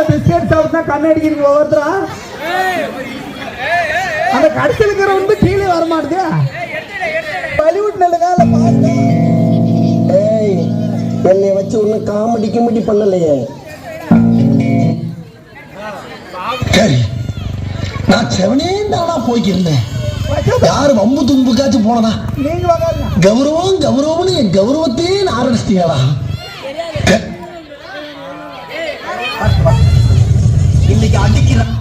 Biscuit சாப்பிட்டா கண்ணடிக்கிறீங்க ஒவ்வொருத்தரா. அந்த கடைசியில் இருக்கிற வந்து கீழே வரமாட்டேது. பாலிவுட் நல்ல கால பார்த்து என்னை வச்சு ஒன்னும் காமெடி கிமெடி பண்ணலையே. சரி, நான் செவனே தானா போய்க்கிருந்தேன். யாரு வம்பு தும்புக்காச்சும் போனதா? கௌரவம் கௌரவம்னு என் கௌரவத்தையே ஆரம்பிச்சிட்டீங்களா? இன்னைக்கு அடிக்கிறேன்.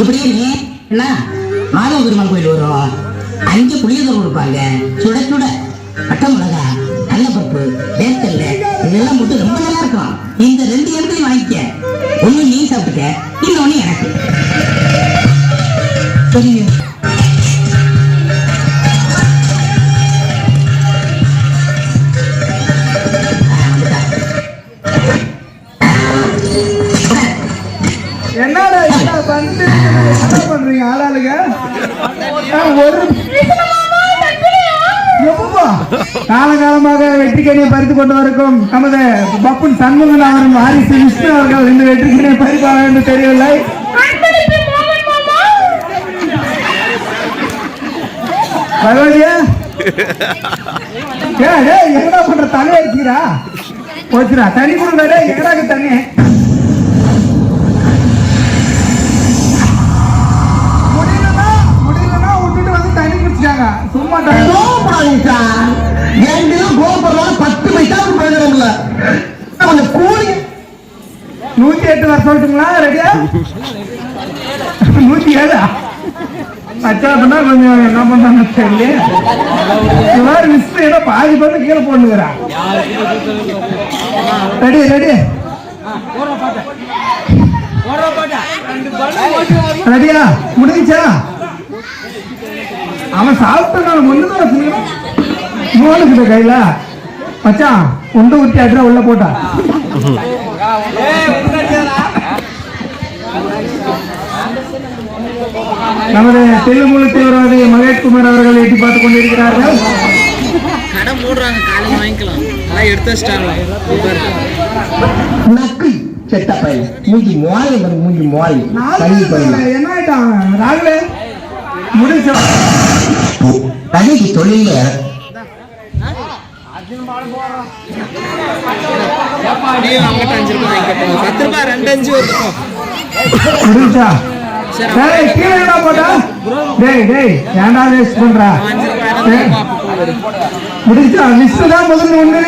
இப்படியே நீ என்ன மாதவ பெருமாள் கோயில் வரும், 5 புளியோதரை கொடுப்பாங்க, சுட சுட பட்ட மிளகா, கடலைப்பருப்பு, வேர்க்கல்ல இதெல்லாம் போட்டு ரொம்ப நல்லா இருக்கும். இந்த 2 இடத்துலையும் வாங்கிக்க. ஒண்ணு நீ சாப்பிட்டுக்க, இன்னொன்னு எனக்கு. சரிங்க. என்னடா பண்றீங்க ஆளாளுங்க? காலகாலமாக வெற்றிக்கணியை பறித்து கொண்டு வரும் நமது பப்புன் சண்முகன் அவரும் வாரிசு விஷ்ணு அவர்கள் இந்த வெற்றிக்கணியை பறிப்பார்கள் என்று தெரியவில்லை. பகவதியா எங்கடா பண்ற தலையா இருக்கிறா போச்சுடா. தண்ணி கொடுங்க. எங்கடாக்கு தண்ணி சும்மா 108 வர சொல்லட்டுங்களா? ரெடியா? 107 அச்சா பண்ணா கொஞ்சம் என்ன பண்றாங்க தெரியல. ஏதோ பாதி பண்ணு கீழே போட்டுக்கிறா. ரெடி ரெடி ரெடியா? முடிஞ்சா? அவன் சாப்பிட்டு முன்னுதான் கையில மச்சான் உண்டு ஊற்றி அட்ரா உள்ள போட்டா. நமது தெலுங்குல தீவிரவாதி மகேஷ்குமார் அவர்கள் எட்டி பார்த்துக் கொண்டிருக்கிறார்கள். என்ன ஆயிட்டான் ராகுலே? முடிச்ச தொழில முடிச்சா விஷ்ணுதான் முதல்ல ஒண்ணு